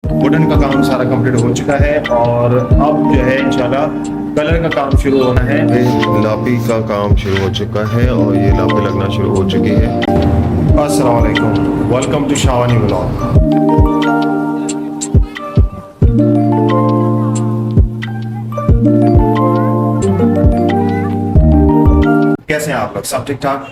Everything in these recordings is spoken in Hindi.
वुडन का काम सारा कंप्लीट हो चुका है और अब जो है इंशाल्लाह कलर का काम शुरू होना है। लापी का काम शुरू हो चुका है और ये लापी लगना शुरू हो चुकी है। अस्सलाम वालेकुम, वेलकम टू शावानी व्लॉग। कैसे हैं आप लोग? सब ठीक ठाक?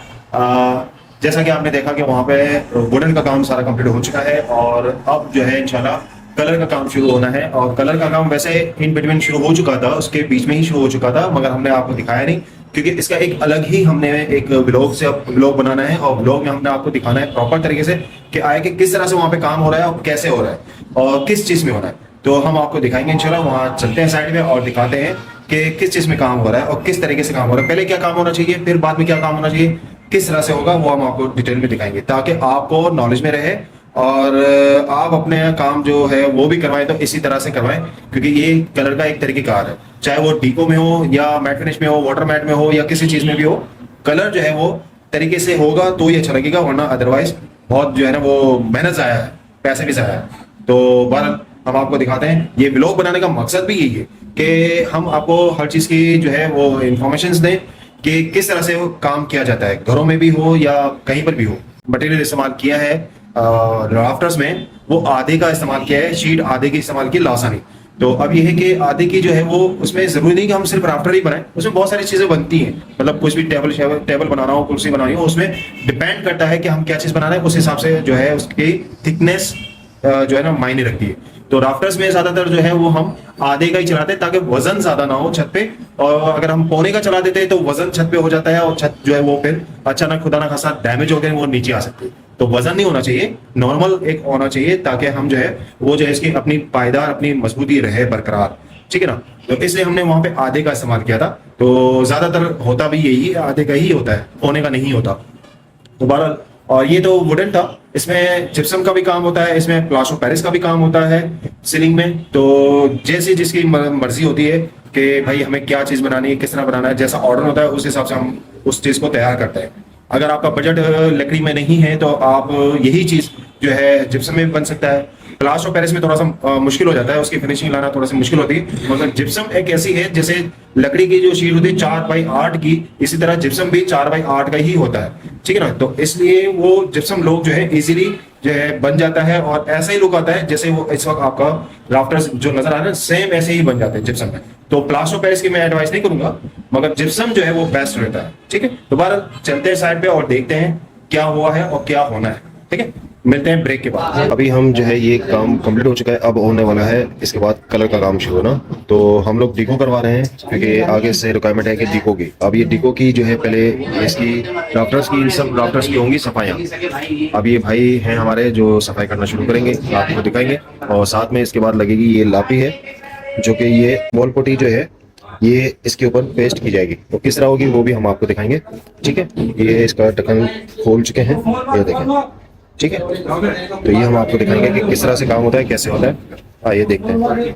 जैसा कि आपने देखा कि वहाँ पे वुडन का काम सारा कंप्लीट हो चुका है और अब जो है इंशाल्लाह कलर का काम शुरू होना है। और कलर का काम वैसे इन बिटवीन शुरू हो चुका था, उसके बीच में ही शुरू हो चुका था, मगर हमने आपको दिखाया नहीं क्योंकि इसका एक अलग ही हमने एक व्लॉग से अब व्लॉग बनाना है और व्लॉग में हमने आपको दिखाना है प्रॉपर तरीके से कि आए कि किस तरह से वहाँ पे काम हो रहा है और कैसे हो रहा है और किस चीज़ में हो रहा है। तो हम आपको दिखाएंगे इंशाल्लाह। वहाँ चलते हैं साइड में और दिखाते हैं कि किस चीज़ में काम हो रहा है और किस तरीके से काम हो रहा है, पहले क्या काम होना चाहिए, फिर बाद में क्या काम होना चाहिए, किस तरह से होगा, वो हम आपको डिटेल में दिखाएंगे ताकि आपको नॉलेज में रहे और आप अपने काम जो है वो भी करवाएं तो इसी तरह से करवाएं क्योंकि ये कलर का एक तरीकेकार है, चाहे वो डीको में हो या मैट फिनिश में हो, वाटर मैट में हो या किसी चीज में भी हो, कलर जो है वो तरीके से होगा तो ही अच्छा लगेगा, वरना अदरवाइज बहुत जो है ना वो मेहनत जाया है, पैसे भी जाया है। तो बहरहाल हम आपको दिखाते हैं। ये ब्लॉग बनाने का मकसद भी यही है कि हम आपको हर चीज की जो है वो इंफॉर्मेशन दें कि किस तरह से वो काम किया जाता है, घरों में भी हो या कहीं पर भी हो। मटेरियल इस्तेमाल किया है राफ्टर्स में, वो आधे का इस्तेमाल किया है, शीट आधे की इस्तेमाल की, लासानी। तो अब ये है कि आधे की जो है वो उसमें जरूरी नहीं कि हम सिर्फ राफ्टर ही बनाएं, उसमें बहुत सारी चीजें बनती हैं, मतलब कुछ भी टेबल बनाना हो, कुर्सी बनानी हो, उसमें डिपेंड करता है कि हम क्या चीज बना रहे हैं, उस हिसाब से जो है उसकी थिकनेस जो है ना मायने रखती है। तो राफ्टर्स में ज्यादातर जो है वो हम आधे का ही चलाते हैं ताकि वजन ज्यादा ना हो छत पे, और अगर हम पौने का चला देते हैं तो वजन छत पे हो जाता है और छत जो है वो फिर अचानक खुदा ना खासा डैमेज हो गए वो नीचे आ सकती है। तो वजन नहीं होना चाहिए, नॉर्मल एक होना चाहिए ताकि हम जो है वो जो है इसकी अपनी पायदार, अपनी मजबूती रहे बरकरार, ठीक है ना। तो इसलिए हमने वहां पे आधे का इस्तेमाल किया था। तो ज्यादातर होता भी यही आधे का ही होता है, पौने का नहीं होता। तो बहरहाल, और ये तो वुडन था, इसमें जिप्सम का भी काम होता है, इसमें प्लास्टर पेरिस का भी काम होता है सीलिंग में। तो जैसी जिसकी मर्जी होती है कि भाई हमें क्या चीज बनानी है, किस तरह बनाना है, जैसा ऑर्डर होता है उस हिसाब से हम उस चीज को तैयार करते हैं। अगर आपका बजट लकड़ी में नहीं है तो आप यही चीज जो है जिप्सम में भी बन सकता है। प्लास्टर पेरिस में थोड़ा सा मुश्किल हो जाता है, उसकी फिनिशिंग लाना थोड़ा सा मुश्किल होती है, मगर जिप्सम एक ऐसी है जैसे लकड़ी की जो शीट होती है 4x8 की, इसी तरह जिप्सम भी 4x8 का ही होता है, ठीक है ना। तो इसलिए वो जिप्सम लोग जो है इजीली जो है बन जाता है और ऐसा ही लुक आता है जैसे वो इस वक्त आपका राफ्टर्स जो नजर आ रहा है सेम ऐसे ही बन जाते हैं जिप्सम में। तो प्लास्टर पेरिस की मैं एडवाइस नहीं करूंगा, मगर जिप्सम जो है वो बेस्ट रहता है, ठीक है। दोबारा चलते हैं साइड पे और देखते हैं क्या हुआ है और क्या होना है, ठीक है। मिलते हैं ब्रेक के बाद। अभी हम जो है ये काम कंप्लीट हो चुका है, अब होने वाला है इसके बाद कलर का काम शुरू होना। तो हम लोग डिको करवा रहे हैं क्योंकि आगे से रिक्वायरमेंट है कि डिको की। अब ये डिको की जो है पहले इसकी राफ्टर्स की, इन सब राफ्टर्स की होंगी सफाइयाँ। अब ये भाई हैं हमारे जो सफाई करना शुरू करेंगे, आपको दिखाएंगे। और साथ में इसके बाद लगेगी ये लापी है जो कि ये वॉल पुट्टी जो है ये इसके ऊपर पेस्ट की जाएगी। तो किस तरह होगी वो भी हम आपको दिखाएंगे, ठीक है। ये इसका ढक्कन खोल चुके हैं, ये देखें, ठीक है। तो ये हम आपको दिखाएंगे कि किस तरह से काम होता है, कैसे होता है। आइए देखते हैं।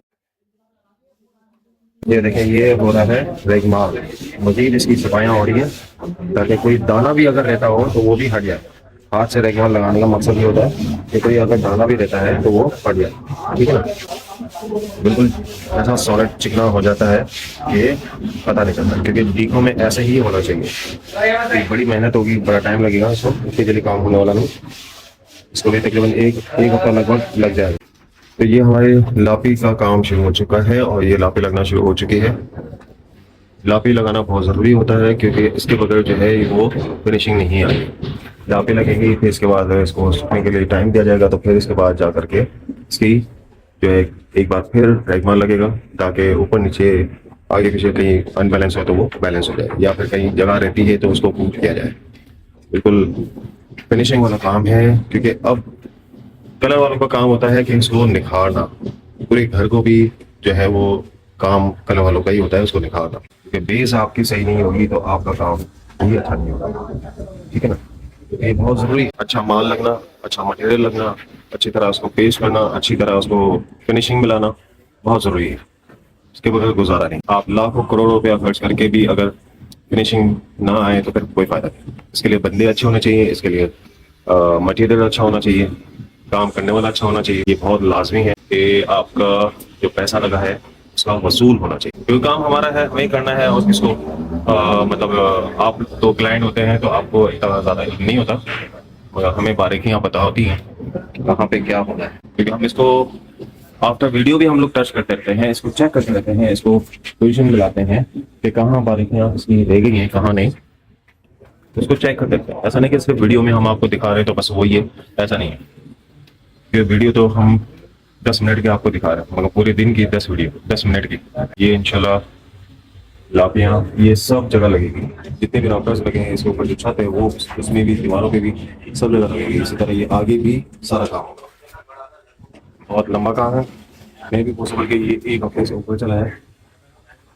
ये देखें, ये हो रहा है रेगमाल, मजीद इसकी सफाइयाँ हो रही है ताकि कोई दाना भी अगर रहता हो तो वो भी हट जाए। हाथ से रेगमाल लगाने का मकसद ये होता है कि कोई अगर दाना भी रहता है तो वो हट जाए, ठीक है ना। बिल्कुल ऐसा सॉलिड चिकना हो जाता है कि पता नहीं चलता, क्योंकि डीको में ऐसे ही होना चाहिए। एक बड़ी मेहनत होगी, बड़ा टाइम लगेगा, इसको इतनी जल्दी काम होने वाला नहीं। इसको लिए तकरीबन एक हफ्ता लगभग लग जाएगा। तो ये हमारे लापी का काम शुरू हो चुका है और ये लापी लगना शुरू हो चुकी है। लापी लगाना बहुत ज़रूरी होता है क्योंकि इसके बगैर जो है वो फिनिशिंग नहीं आएगी। लापी लगेगी, फिर इसके बाद इसको सूखने के लिए टाइम दिया जाएगा, तो फिर इसके बाद जा करके इसकी जो है एक बार फिर रेगमाल लगेगा ताकि ऊपर नीचे आगे पीछे कहीं अनबैलेंस हो तो वो बैलेंस हो जाए, या फिर कहीं जगह रहती है तो उसको कूट किया जाए। बिल्कुल फिनिशिंग वाला काम है क्योंकि अब कलर वालों का काम होता है कि इसको निखारना, पूरे घर को भी जो है वो काम कलर वालों का ही होता है, उसको निखारना। क्योंकि बेस आपकी सही नहीं होगी तो आपका काम भी अच्छा नहीं होगा, ठीक है ना। तो ये बहुत जरूरी, अच्छा माल लगना, अच्छा मटेरियल लगना, अच्छी तरह उसको पेस्ट करना, अच्छी तरह उसको फिनिशिंग मिलाना बहुत जरूरी है। इसके बगैर गुजारा नहीं। आप लाखों करोड़ों रुपया खर्च करके भी अगर फिनिशिंग ना आए तो फिर कोई फायदा नहीं। इसके लिए बंदे अच्छे होने चाहिए, इसके लिए मटेरियल अच्छा होना चाहिए, काम करने वाला अच्छा होना चाहिए। ये बहुत लाजमी है कि आपका जो पैसा लगा है उसका वसूल होना चाहिए, क्योंकि काम हमारा है, हमें करना है। और किसको आप तो क्लाइंट होते हैं तो आपको इतना ज़्यादा इल्म नहीं होता, मगर हमें बारीकियाँ पता होती हैं कि कहाँ पे क्या होना है, क्योंकि हम इसको आफ्टर वीडियो भी हम लोग टच करते रहते हैं, इसको चेक करते रहते हैं, इसको पोजीशन दिलाते हैं कि कहाँ बारीकियाँ इसकी रह गई हैं, कहाँ नहीं, तो इसको चेक करते रहते हैं। ऐसा नहीं कि सिर्फ वीडियो में हम आपको दिखा रहे हैं तो बस वही है, ऐसा नहीं है। कि वीडियो तो हम 10 मिनट की आपको दिखा रहे हैं, मगर पूरे दिन की 10 वीडियो 10 मिनट की। ये इंशाल्लाह लापियाँ ये सब जगह लगेगी, जितने भी राउटर्स लगे हैं इसके ऊपर जो छत है वो उसमें भी, दीवारों पे भी सब जगह लगेगी। इसी तरह ये आगे भी सारा काम होगा। बहुत लंबा काम है, नहीं भी पॉसिबल कि ये एक हफ्ते से ऊपर चला है।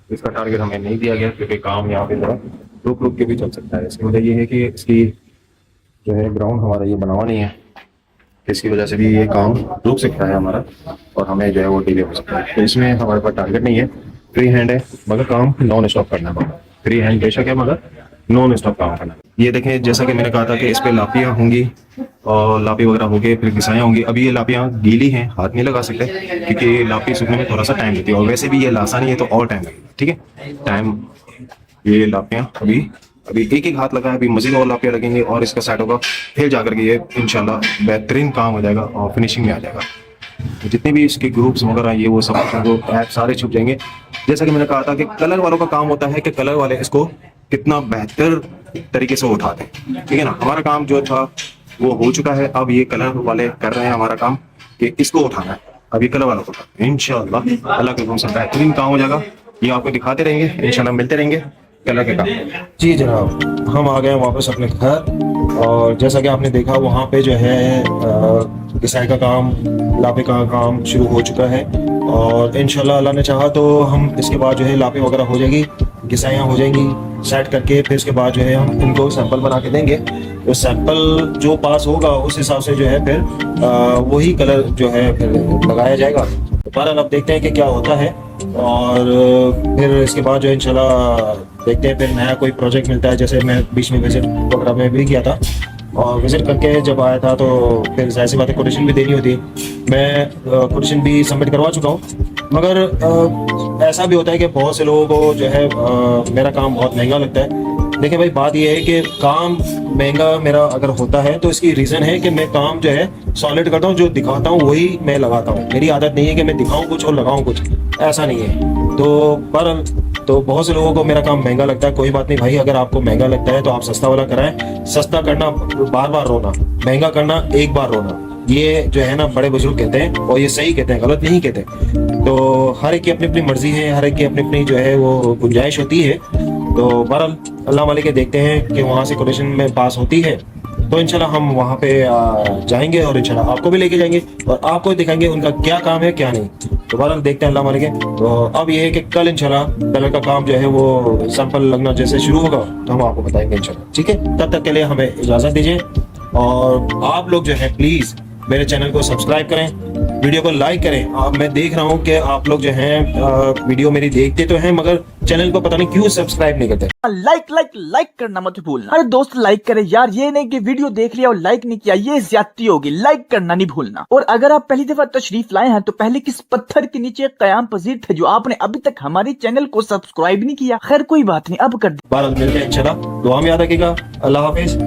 इसका टारगेट हमें नहीं दिया गया क्योंकि काम यहाँ पे जरा रुक रुक के भी चल सकता है। इसकी वजह ये है कि इसकी जो है ग्राउंड हमारा ये बना हुआ नहीं है, इसकी वजह से भी ये काम रुक सकता है हमारा और हमें जो है वो डिले हो सकता है। तो इसमें हमारे पास टारगेट नहीं है, फ्री हैंड है, मगर काम नॉन स्टॉप करना पड़ेगा। फ्री हैंड बेशक है मगर नॉन स्टॉप काम करना। ये देखें, जैसा कि मैंने कहा था कि इस पे लापियाँ होंगी और लापी वगैरह होंगे, फिर घिसाइयाँ होंगी। अभी ये लापियाँ गीली हैं, हाथ नहीं लगा सकते क्योंकि लापी सूखने में थोड़ा सा टाइम लेती है, और वैसे भी ये लासा नहीं है तो और टाइम लगेगा। ठीक है, टाइम ये लापियाँ अभी एक एक हाथ लगा है, अभी मजीद और लापियाँ लगेंगे और इसका सेट होगा, फिर जाकर के ये इंशाल्लाह बेहतरीन काम हो जाएगा और फिनिशिंग में आ जाएगा। तो जितने भी इसके ग्रुप्स वगैरह ये वो सब जो ऐप सारे छुप जाएंगे। जैसा कि मैंने कहा था कि कलर वालों का काम होता है कि कलर वाले इसको कितना बेहतर तरीके से उठाते हैं। ठीक है ना, हमारा काम जो था वो हो चुका है, अब ये कलर वाले कर रहे हैं हमारा काम कि इसको उठाना है। अभी कलर वालों को इंशाल्लाह अल्लाह के हुक्म से बेहतरीन काम हो जाएगा। ये आपको दिखाते रहेंगे, इंशाल्लाह मिलते रहेंगे कलर के काम। जी जनाब, हम आ गए वापस अपने घर, और जैसा कि आपने देखा वहाँ पे जो है घिसाई का काम, लापे का काम शुरू हो चुका है, और इंशाल्लाह अल्लाह ने चाहा तो हम इसके बाद जो है लापे वगैरह हो जाएगी, घिसाइयाँ हो जाएंगी सेट करके, फिर इसके बाद जो है हम इनको सैंपल बना के देंगे। तो सैंपल जो पास होगा उस हिसाब से जो है फिर वही कलर जो है फिर लगाया जाएगा। तो बहरहाल अब देखते हैं कि क्या होता है, और फिर इसके बाद जो है इंशाल्लाह देखते हैं फिर नया कोई प्रोजेक्ट मिलता है। जैसे मैं बीच में विजिट वगैरह में भी किया था, और विजिट करके जब आया था तो फिर जाहिर सी बात है कोटेशन भी देनी होती है। मैं कोटेशन भी सबमिट करवा चुका हूँ, मगर ऐसा भी होता है कि बहुत से लोगों को जो है मेरा काम बहुत महंगा लगता है। देखिए भाई, बात यह है कि काम महंगा मेरा अगर होता है तो इसकी रीज़न है कि मैं काम जो है सॉलिड करता हूँ, जो दिखाता हूँ वही मैं लगाता हूँ। मेरी आदत नहीं है कि मैं दिखाऊँ कुछ और लगाऊँ कुछ, ऐसा नहीं है। तो बहुत से लोगों को मेरा काम महंगा लगता है। कोई बात नहीं भाई, अगर आपको महंगा लगता है तो आप सस्ता वाला कराएं। सस्ता करना बार बार रोना, महंगा करना एक बार रोना, ये जो है ना बड़े बुजुर्ग कहते हैं, और ये सही कहते हैं, गलत नहीं कहते। तो हर एक की अपनी अपनी मर्जी है, हर एक की अपनी अपनी जो है वो गुंजाइश होती है। तो बहरहाल अल्लाह मालिक के देखते हैं कि वहाँ से कोटेशन में पास होती है तो इंशाल्लाह हम वहाँ पे जाएंगे, और इंशाल्लाह आपको भी लेके जाएंगे और आपको दिखाएंगे उनका क्या काम है क्या नहीं। तो बहरहाल देखते हैं अल्लाह मालिक है। तो अब ये है कि कल इंशाल्लाह कलर का काम जो है वो सैंपल लगना जैसे शुरू होगा तो हम आपको बताएंगे इंशाल्लाह। ठीक है, तब तक के लिए हमें इजाज़त दीजिए, और आप लोग जो है प्लीज़ मेरे चैनल को सब्सक्राइब करें, वीडियो को लाइक करें। मैं देख रहा हूं कि आप लोग जो हैं वीडियो मेरी देखते तो हैं, मगर चैनल को पता नहीं क्यों सब्सक्राइब नहीं करते। लाइक करना मत भूलना। अरे दोस्त लाइक करे यार, ये नहीं कि वीडियो देख लिया और लाइक नहीं किया, ये ज्यादती होगी। लाइक करना नहीं भूलना। और अगर आप पहली दफा तशरीफ लाए हैं तो पहले किस पत्थर के नीचे कयाम पजीर थे जो आपने अभी तक हमारे चैनल को सब्सक्राइब नहीं किया? खैर कोई बात नहीं, अब कर दे। बार मिलते हैं इंशाल्लाह। दुआ में याद रखिएगा। अल्लाह हाफिज।